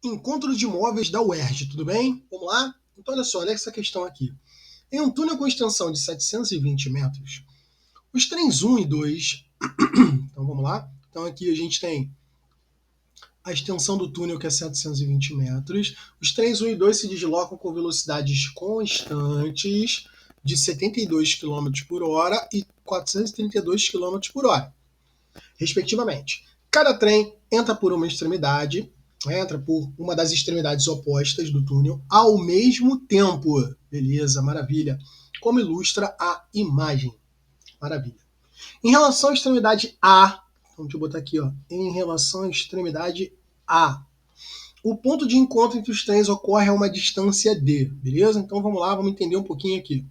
Encontro de móveis da UERJ, tudo bem? Vamos lá? Então, olha essa questão aqui. Em um túnel com extensão de 720 metros, os trens 1 e 2, então vamos lá. Então aqui a gente tem a extensão do túnel, que é 720 metros. Os trens 1 e 2 se deslocam com velocidades constantes de 72 km por hora e 432 km por hora, respectivamente. Cada trem entra por uma extremidade, entra por uma das extremidades opostas do túnel ao mesmo tempo. Beleza, maravilha. Como ilustra a imagem. Maravilha. Em relação à extremidade A, deixa eu botar aqui, ó. Em relação à extremidade A, o ponto de encontro entre os trens ocorre a uma distância D, beleza? Então vamos lá, vamos entender um pouquinho aqui.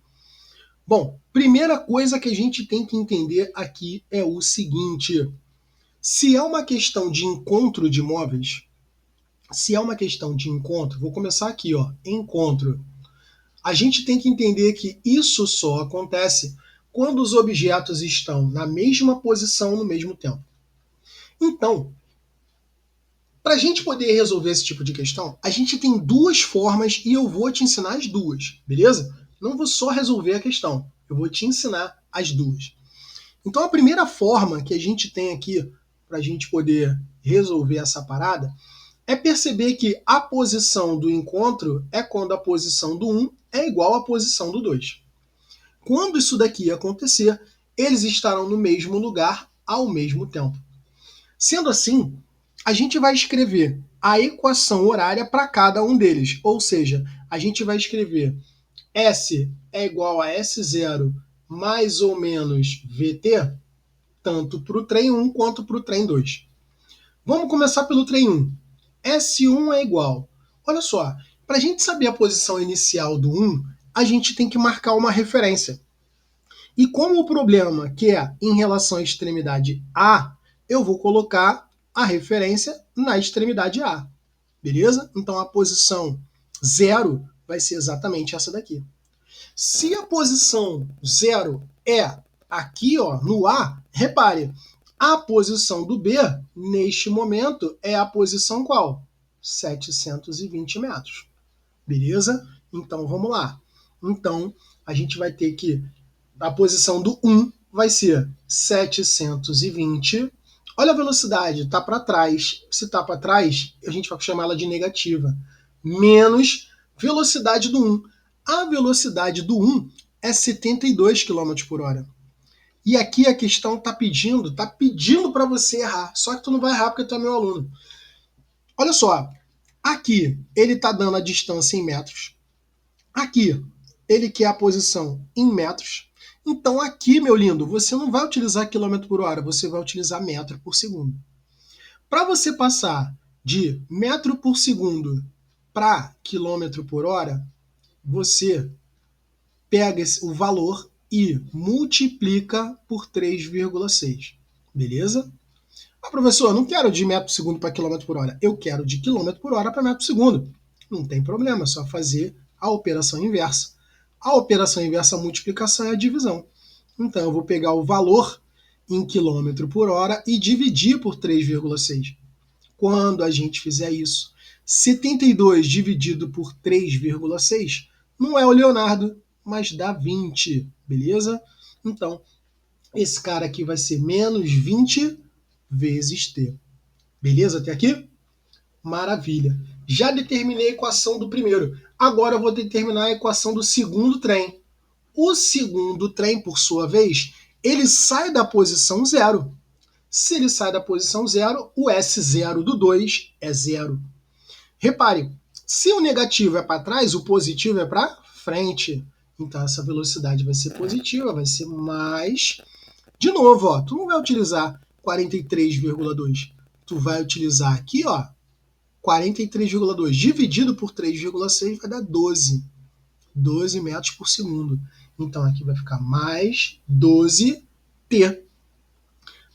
Bom, primeira coisa que a gente tem que entender aqui é o seguinte: se é uma questão de encontro de móveis, vou começar aqui, ó, encontro. A gente tem que entender que isso só acontece quando os objetos estão na mesma posição no mesmo tempo. Então, para a gente poder resolver esse tipo de questão, a gente tem duas formas e eu vou te ensinar as duas, beleza? Não vou só resolver a questão, eu vou te ensinar as duas. Então, a primeira forma que a gente tem aqui para a gente poder resolver essa parada é perceber que a posição do encontro é quando a posição do 1 é igual à posição do 2. Quando isso daqui acontecer, eles estarão no mesmo lugar ao mesmo tempo. Sendo assim, a gente vai escrever a equação horária para cada um deles, ou seja, a gente vai escrever S é igual a S0 mais ou menos VT, tanto para o trem 1 quanto para o trem 2. Vamos começar pelo trem 1. S1 é igual. Olha só, para a gente saber a posição inicial do 1, a gente tem que marcar uma referência. E como o problema que é em relação à extremidade A, eu vou colocar a referência na extremidade A. Beleza? Então a posição 0 vai ser exatamente essa daqui. Se a posição 0 é aqui, ó, no A, repare, a posição do B, neste momento, é a posição qual? 720 metros. Beleza? Então, vamos lá. Então, a gente vai ter que... A posição do 1 vai ser 720. Olha a velocidade, está para trás. Se está para trás, a gente vai chamar ela de negativa. Menos velocidade do 1. A velocidade do 1 é 72 km por hora. E aqui a questão está pedindo para você errar. Só que tu não vai errar porque tu é meu aluno. Olha só, aqui ele está dando a distância em metros. Aqui ele quer a posição em metros. Então aqui, meu lindo, você não vai utilizar quilômetro por hora, você vai utilizar metro por segundo. Para você passar de metro por segundo para quilômetro por hora, você pega o valor e multiplica por 3,6. Beleza? Ah, professor, eu não quero de metro por segundo para quilômetro por hora. Eu quero de quilômetro por hora para metro por segundo. Não tem problema, é só fazer a operação inversa. A operação inversa, a multiplicação, é a divisão. Então, eu vou pegar o valor em quilômetro por hora e dividir por 3,6. Quando a gente fizer isso, 72 dividido por 3,6 não é o Leonardo, mas dá 20, beleza? Então, esse cara aqui vai ser menos 20 vezes t. Beleza até aqui? Maravilha. Já determinei a equação do primeiro. Agora eu vou determinar a equação do segundo trem. O segundo trem, por sua vez, ele sai da posição 0. Se ele sai da posição 0, o S0 do 2 é 0. Repare, se o negativo é para trás, o positivo é para frente. Então essa velocidade vai ser positiva, vai ser mais... De novo, ó, tu não vai utilizar 43,2. Tu vai utilizar aqui, ó, 43,2 dividido por 3,6 vai dar 12. 12 metros por segundo. Então aqui vai ficar mais 12t.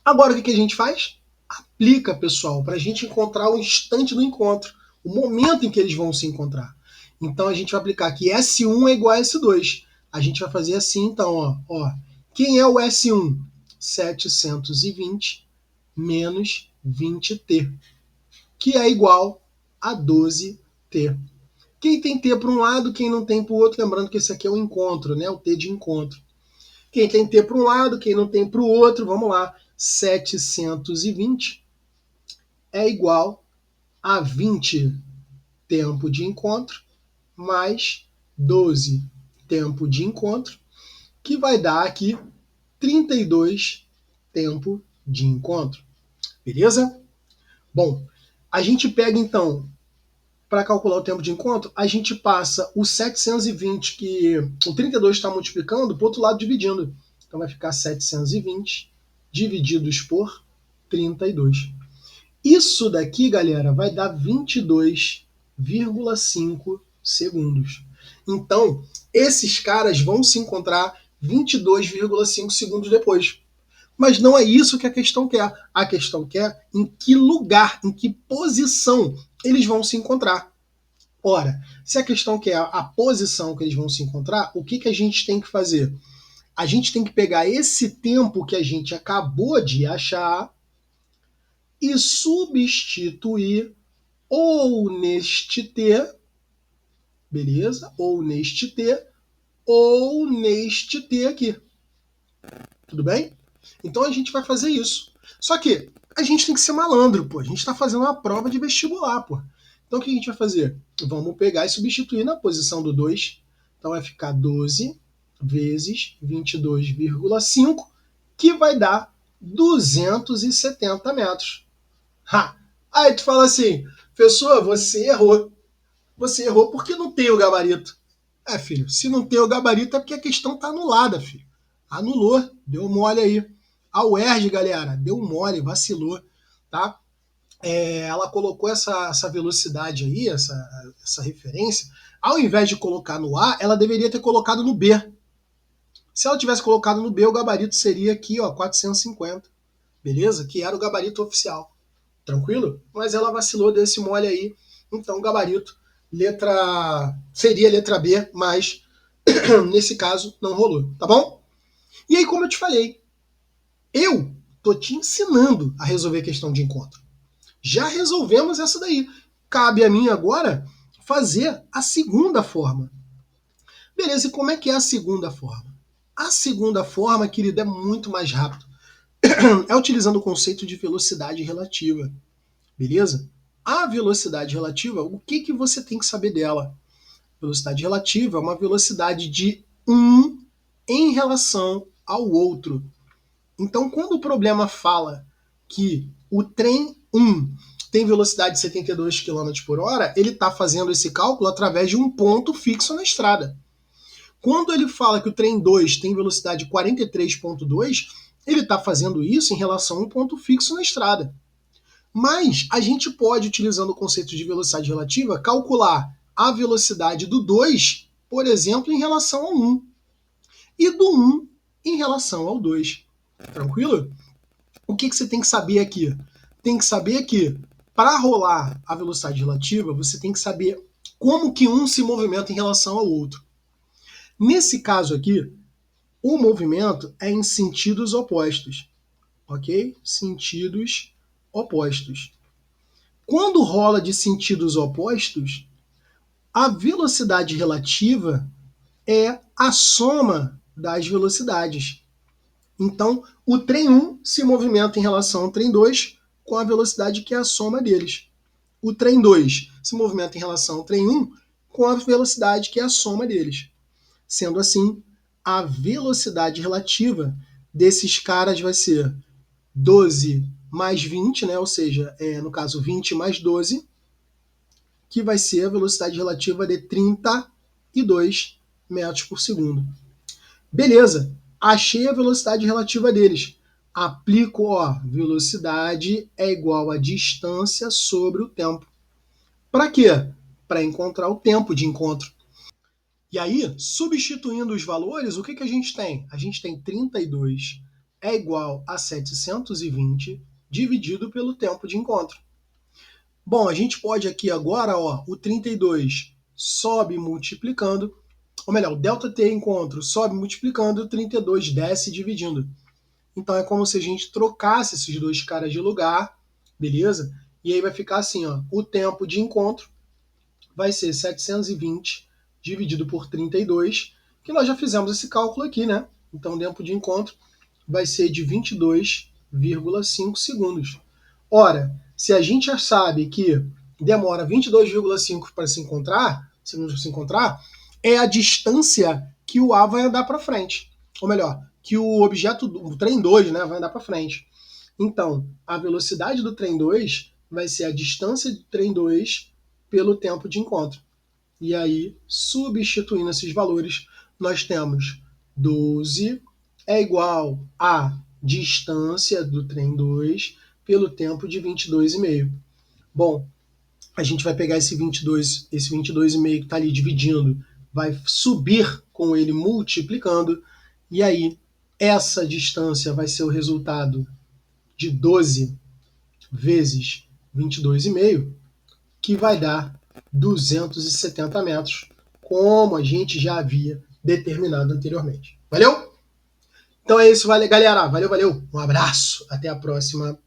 Agora o que a gente faz? Aplica, pessoal, para a gente encontrar o instante do encontro, o momento em que eles vão se encontrar. Então a gente vai aplicar que S1 é igual a S2. A gente vai fazer assim, então, ó. Quem é o S1? 720 menos 20t, que é igual a 12t. Quem tem t para um lado, quem não tem para o outro, lembrando que esse aqui é o encontro, né? O t de encontro. Quem tem t para um lado, quem não tem para o outro, vamos lá. 720 é igual a 20 tempo de encontro mais 12 tempo de encontro, que vai dar aqui 32 tempo de encontro. Beleza? Bom, a gente pega então, para calcular o tempo de encontro, a gente passa o 720 que o 32 está multiplicando para o outro lado dividindo. Então vai ficar 720 divididos por 32. Isso daqui, galera, vai dar 22,5 segundos. Então, esses caras vão se encontrar 22,5 segundos depois. Mas não é isso que a questão quer. A questão quer em que lugar, em que posição eles vão se encontrar. Ora, se a questão quer a posição que eles vão se encontrar, o que a gente tem que fazer? A gente tem que pegar esse tempo que a gente acabou de achar e substituir ou neste T, beleza? Ou neste T, ou neste T aqui. Tudo bem? Então a gente vai fazer isso. Só que a gente tem que ser malandro, pô. A gente está fazendo uma prova de vestibular, pô. Então o que a gente vai fazer? Vamos pegar e substituir na posição do 2. Então vai ficar 12 vezes 22,5, que vai dar 270 metros. Ha! Aí tu fala assim, professor, você errou. Você errou porque não tem o gabarito. É, filho, se não tem o gabarito é porque a questão tá anulada, filho. Anulou, deu mole aí. A UERJ, galera, deu mole, vacilou, tá? Ela colocou essa velocidade aí, essa referência, ao invés de colocar no A, ela deveria ter colocado no B. Se ela tivesse colocado no B, o gabarito seria aqui, ó, 450, beleza? Que era o gabarito oficial. Tranquilo? Mas ela vacilou desse mole aí, então o gabarito seria letra B, mas nesse caso não rolou, tá bom? E aí, como eu te falei, eu tô te ensinando a resolver a questão de encontro. Já resolvemos essa daí. Cabe a mim agora fazer a segunda forma. Beleza, e como é que é a segunda forma? A segunda forma, querida, é muito mais rápido. É utilizando o conceito de velocidade relativa. Beleza? A velocidade relativa, o que você tem que saber dela? Velocidade relativa é uma velocidade de um em relação ao outro. Então, quando o problema fala que o trem 1 tem velocidade de 72 km por hora, ele está fazendo esse cálculo através de um ponto fixo na estrada. Quando ele fala que o trem 2 tem velocidade de 43,2, ele está fazendo isso em relação a um ponto fixo na estrada. Mas a gente pode, utilizando o conceito de velocidade relativa, calcular a velocidade do 2, por exemplo, em relação ao 1. E do 1 em relação ao 2. Tranquilo? O que você tem que saber aqui? Tem que saber que, para rolar a velocidade relativa, você tem que saber como que um se movimenta em relação ao outro. Nesse caso aqui, o movimento é em sentidos opostos. Ok? Sentidos opostos. Quando rola de sentidos opostos, a velocidade relativa é a soma das velocidades. Então, o trem 1 se movimenta em relação ao trem 2 com a velocidade que é a soma deles. O trem 2 se movimenta em relação ao trem 1 com a velocidade que é a soma deles. Sendo assim, a velocidade relativa desses caras vai ser 12 mais 20, né? Ou seja, no caso 20 mais 12, que vai ser a velocidade relativa de 32 metros por segundo. Beleza, achei a velocidade relativa deles. Aplico, ó, velocidade é igual a distância sobre o tempo. Para quê? Para encontrar o tempo de encontro. E aí, substituindo os valores, o que a gente tem? A gente tem 32 é igual a 720 dividido pelo tempo de encontro. Bom, a gente pode aqui agora, ó, o 32 sobe multiplicando, ou melhor, o ΔT encontro sobe multiplicando, o 32 desce dividindo. Então é como se a gente trocasse esses dois caras de lugar, beleza? E aí vai ficar assim, ó, o tempo de encontro vai ser 720 dividido por 32, que nós já fizemos esse cálculo aqui, né? Então, o tempo de encontro vai ser de 22,5 segundos. Ora, se a gente já sabe que demora 22,5 para segundos para se encontrar, é a distância que o A vai andar para frente. Ou melhor, que o objeto, o trem 2, né, vai andar para frente. Então, a velocidade do trem 2 vai ser a distância do trem 2 pelo tempo de encontro. E aí, substituindo esses valores, nós temos 12 é igual a distância do trem 2 pelo tempo de 22,5. Bom, a gente vai pegar esse 22,5 que está ali dividindo, vai subir com ele multiplicando, e aí essa distância vai ser o resultado de 12 vezes 22,5, que vai dar 270 metros, como a gente já havia determinado anteriormente. Valeu? Então é isso, valeu, galera. Valeu, valeu. Um abraço. Até a próxima.